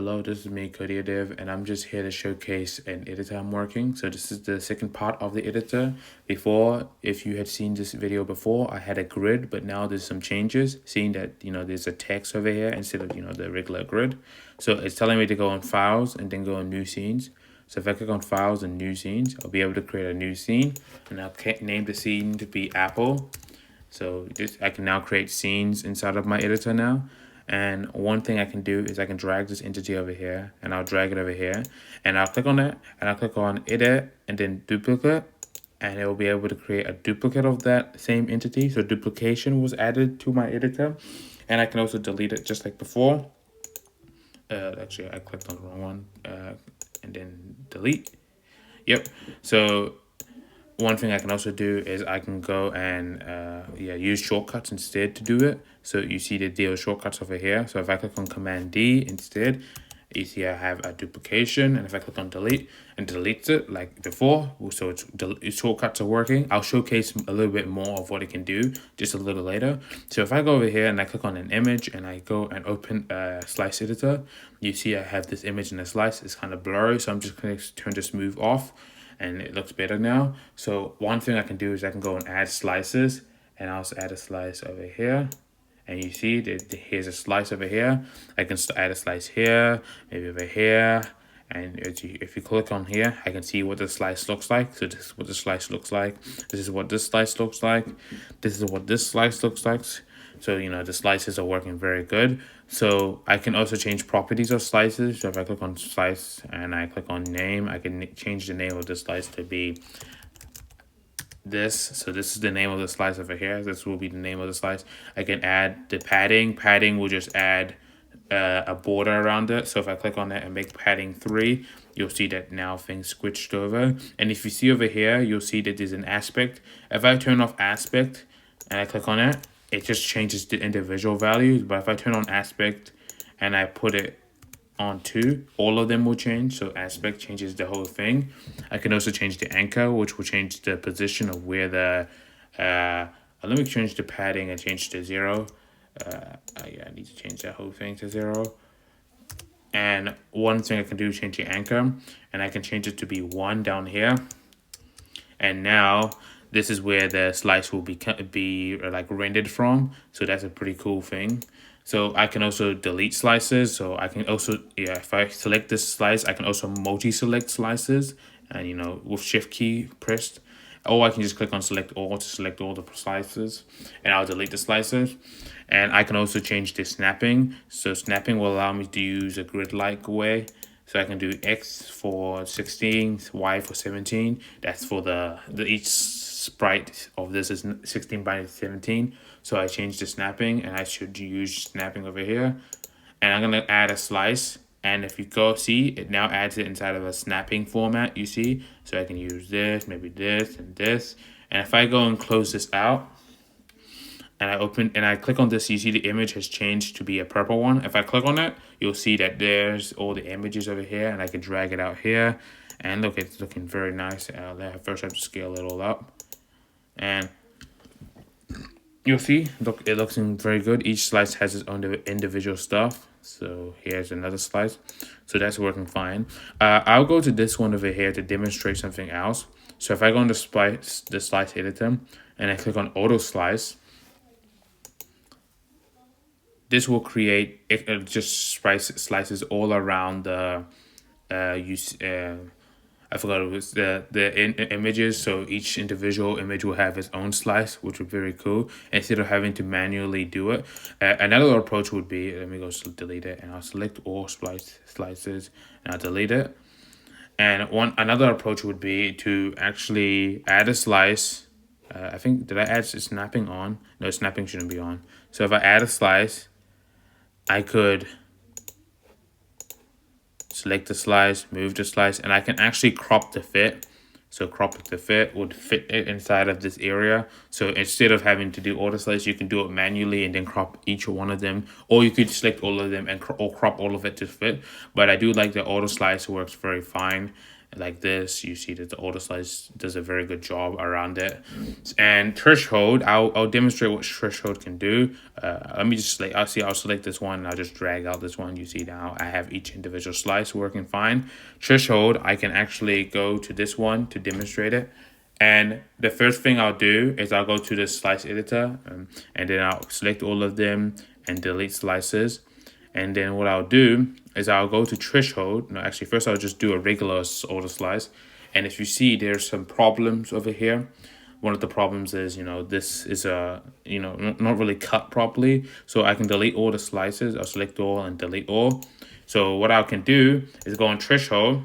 Hello, this is me, Codea Dev, and I'm just here to showcase an editor I'm working. So this is the second part of the editor. Before, if you had seen this video before, I had a grid, but now there's some changes, seeing that, there's a text over here instead of, the regular grid. So it's telling me to go on Files and then go on New Scenes. So if I click on Files and New Scenes, I'll be able to create a new scene, and I'll name the scene to be Apple. So I can now create scenes inside of my editor now. And one thing I can do is I can drag this entity over here, and I'll drag it over here, and I'll click on it, and I'll click on edit and then duplicate, and it will be able to create a duplicate of that same entity. So duplication was added to my editor, and I can also delete it just like before. Actually, I clicked on the wrong one, and then delete. Yep. So one thing I can also do is I can go and use shortcuts instead to do it. So you see the deal shortcuts over here. So if I click on Command D instead, you see I have a duplication, and if I click on delete and deletes it like before, so its shortcuts are working. I'll showcase a little bit more of what it can do just a little later. So if I go over here and I click on an image and I go and open a slice editor, you see I have this image in a slice. It's kind of blurry, so I'm just going to turn this move off, and it looks better now. So one thing I can do is I can go and add slices, and I'll also add a slice over here. And you see that here's a slice over here. I can add a slice here, maybe over here. And if you click on here, I can see what the slice looks like. So this is what the slice looks like. This is what this slice looks like. This is what this slice looks like. So, the slices are working very good. So I can also change properties of slices. So if I click on slice and I click on name, I can change the name of the slice to be this. So this is the name of the slice over here. This will be the name of the slice. I can add the padding. Padding will just add a border around it. So if I click on that and make padding 3, you'll see that now things switched over. And if you see over here, you'll see that there's an aspect. If I turn off aspect and I click on it, it just changes the individual values. But if I turn on aspect and I put it on 2, all of them will change. So aspect changes the whole thing. I can also change the anchor, which will change the position of where the let me change the padding and change to 0. I need to change that whole thing to 0. And one thing I can do is change the anchor, and I can change it to be 1 down here. And now this is where the slice will be like rendered from. So that's a pretty cool thing. So I can also delete slices. So I can also, if I select this slice, I can also multi-select slices, and with shift key pressed. Or I can just click on select all to select all the slices, and I'll delete the slices. And I can also change the snapping. So snapping will allow me to use a grid-like way. So I can do X for 16, Y for 17. That's for the each sprite of this is 16 by 17. So I changed the snapping, and I should use snapping over here. And I'm gonna add a slice. And if you go see, it now adds it inside of a snapping format, you see. So I can use this, maybe this, and this. And if I go and close this out, and I open and I click on this, you see the image has changed to be a purple one. If I click on it, you'll see that there's all the images over here, and I can drag it out here. And look, it's looking very nice. First I have to scale it all up. And you'll see, look, it looks very good. Each slice has its own individual stuff. So here's another slice. So that's working fine. I'll go to this one over here to demonstrate something else. So if I go into the slice editor and I click on auto slice, this will create just slices all around the I forgot it was the images. So each individual image will have its own slice, which would be very cool, instead of having to manually do it. Another approach would be, let me go delete it, and I'll select all slices and I'll delete it. And another approach would be to actually add a slice. I think, did I add snapping on? No, snapping shouldn't be on. So if I add a slice, I could select the slice, move the slice, and I can actually crop the fit. So crop the fit would fit it inside of this area. So instead of having to do auto slice, you can do it manually and then crop each one of them. Or you could select all of them and or crop all of it to fit. But I do like the auto slice, works very fine. like this. You see that the auto slice does a very good job around it. And threshold, I'll demonstrate what threshold can do. Let me just I'll select this one and I'll just drag out this one. You see now I have each individual slice working fine. Threshold, I can actually go to this one to demonstrate it. And the first thing I'll do is I'll go to the slice editor, and then I'll select all of them and delete slices. And then what I'll do is I'll go to threshold. No, actually, first I'll just do a regular auto slice. And if you see, there's some problems over here. One of the problems is, this is not really cut properly. So I can delete all the slices. I'll select all and delete all. So what I can do is go on threshold,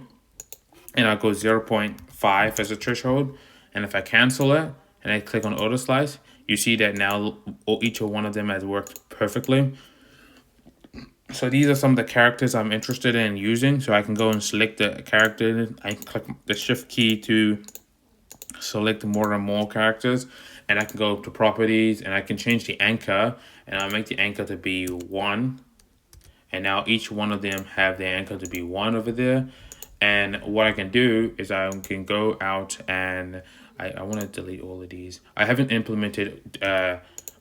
and I'll go 0.5 as a threshold. And if I cancel it and I click on auto slice, you see that now each one of them has worked perfectly. So these are some of the characters I'm interested in using. So I can go and select the character. I click the shift key to select more and more characters. And I can go to properties and I can change the anchor. And I'll make the anchor to be 1. And now each one of them have the anchor to be 1 over there. And what I can do is I can go out and I want to delete all of these. I haven't implemented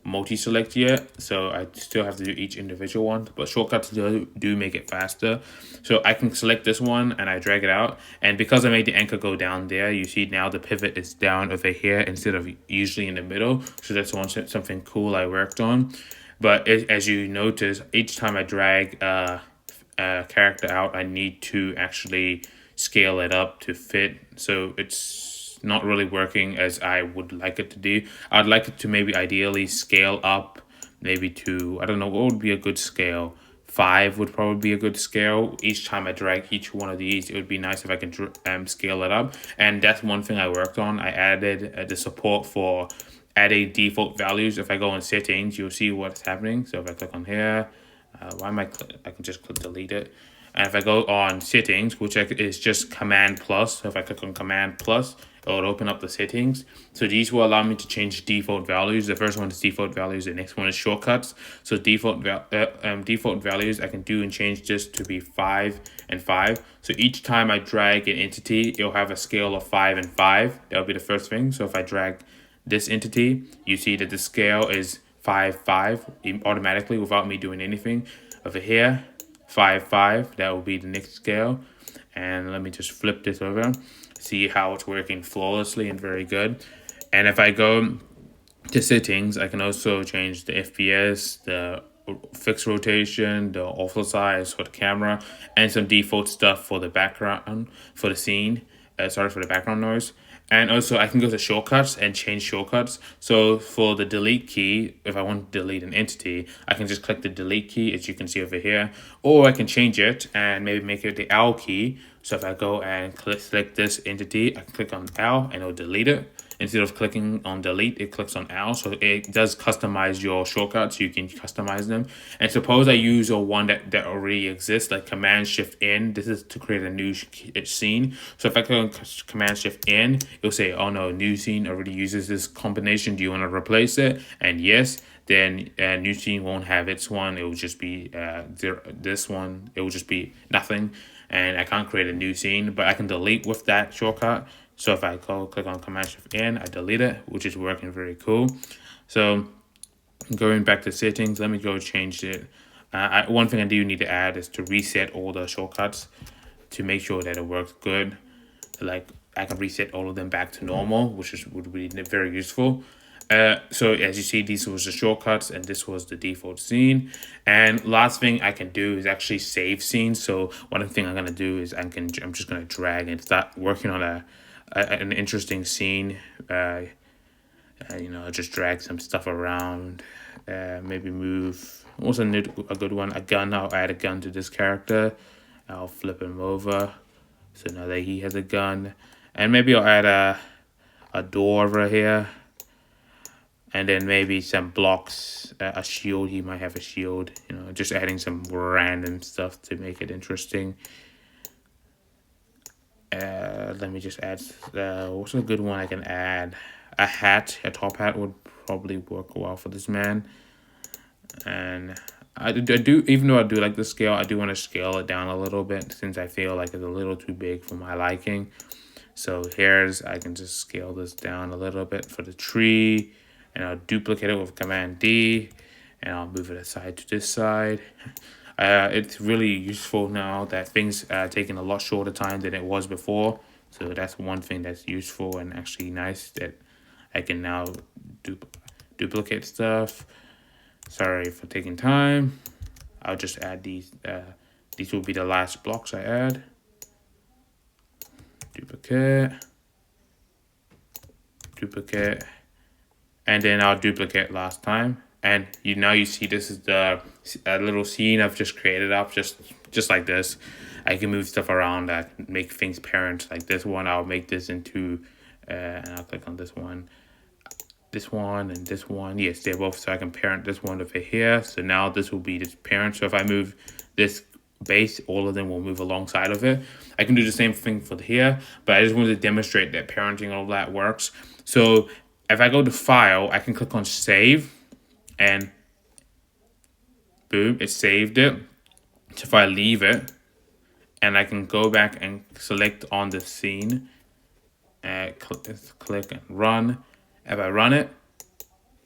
multi-select yet, so I still have to do each individual one, but shortcuts do make it faster. So I can select this one and I drag it out, and because I made the anchor go down there, you see now the pivot is down over here instead of usually in the middle. So that's something cool I worked on. But as you notice, each time I drag a character out, I need to actually scale it up to fit. So it's not really working as I would like it to do. I'd like it to maybe ideally scale up, maybe to, I don't know, what would be a good scale? 5 would probably be a good scale. Each time I drag each one of these, it would be nice if I can scale it up. And that's one thing I worked on. I added the support for adding default values. If I go in settings, you'll see what's happening. So if I click on here, I can just click delete it. And if I go on settings, which is just command plus, so if I click on command plus, it will open up the settings. So these will allow me to change default values. The first one is default values. The next one is shortcuts. So default values I can do and change this to be 5 and 5. So each time I drag an entity, it'll have a scale of 5 and 5. That'll be the first thing. So if I drag this entity, you see that the scale is 5, 5 automatically without me doing anything. Over here, 5, 5, that will be the next scale. And let me just flip this over, see how it's working flawlessly and very good. And if I go to settings, I can also change the FPS, the fixed rotation, the auto size for the camera, and some default stuff for the background, for the scene. Sorry for the background noise. And also I can go to shortcuts and change shortcuts. So for the delete key, if I want to delete an entity, I can just click the delete key, as you can see over here. Or I can change it and maybe make it the L key. So if I go and select this entity, I can click on L and it'll delete it. Instead of clicking on delete, it clicks on L. So it does customize your shortcuts. You can customize them. And suppose I use a one that already exists, like Command Shift N. This is to create a new scene. So if I click on Command Shift N, it'll say, oh no, new scene already uses this combination. Do you want to replace it? And yes, then new scene won't have its one. It will just be this one. It will just be nothing. And I can't create a new scene, but I can delete with that shortcut. So if I click on Command Shift N, I delete it, which is working very cool. So going back to settings, let me go change it. One thing I do need to add is to reset all the shortcuts to make sure that it works good. Like I can reset all of them back to normal, which would be very useful. So as you see, these was the shortcuts and this was the default scene. And last thing I can do is actually save scenes. So one thing I'm gonna do is I'm just gonna drag and start working on an interesting scene. Just drag some stuff around, maybe move. Also need a good one, a gun. I'll add a gun to this character. I'll flip him over, so now that he has a gun. And maybe I'll add a door over here. And then maybe some blocks, a shield. He might have a shield, just adding some random stuff to make it interesting. Let me just add, what's a good one I can add? A hat, a top hat would probably work well for this man. And I do, even though I do like the scale, I do want to scale it down a little bit since I feel like it's a little too big for my liking. So here's, I can just scale this down a little bit for the tree, and I'll duplicate it with Command D, and I'll move it aside to this side. It's really useful now that things are taking a lot shorter time than it was before. So that's one thing that's useful and actually nice, that I can now duplicate stuff. Sorry for taking time. I'll just add these. These will be the last blocks I add. Duplicate. Duplicate. And then I'll duplicate last time. And now you see this is the little scene I've just created up, just like this. I can move stuff around that make things parent. Like this one, I'll make this into, and I'll click on this one and this one. Yes, they're both, so I can parent this one over here. So now this will be this parent. So if I move this base, all of them will move alongside of it. I can do the same thing for here, but I just wanted to demonstrate that parenting, all that works. So if I go to File, I can click on Save, and boom, it saved it. So if I leave it, and I can go back and select on the scene, click and run. If I run it,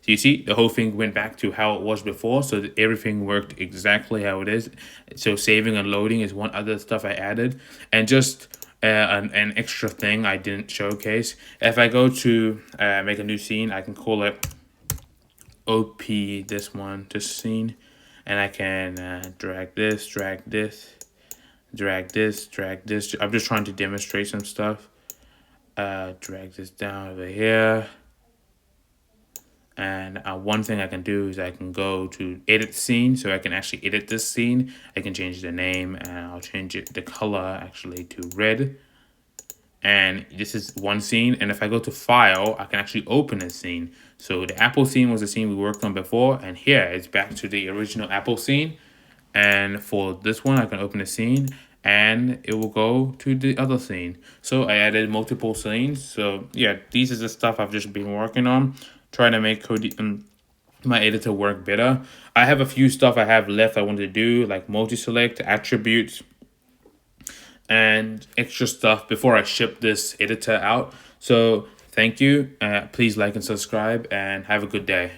so you see the whole thing went back to how it was before, so that everything worked exactly how it is. So saving and loading is one other stuff I added, and just an extra thing I didn't showcase. If I go to make a new scene, I can call it OP this scene, and I can drag this. I'm just trying to demonstrate some stuff. Drag this down over here. And one thing I can do is I can go to edit scene, so I can actually edit this scene. I can change the name, and I'll change the color actually to red. And this is one scene. And if I go to File, I can actually open a scene. So the Apple scene was the scene we worked on before, and here it's back to the original Apple scene. And for this one, I can open a scene, and it will go to the other scene. So I added multiple scenes. So yeah, these is the stuff I've just been working on, trying to make my editor work better. I have a few stuff I have left I want to do, like multi-select, attributes, and extra stuff before I ship this editor out. So thank you. Please like and subscribe, and have a good day.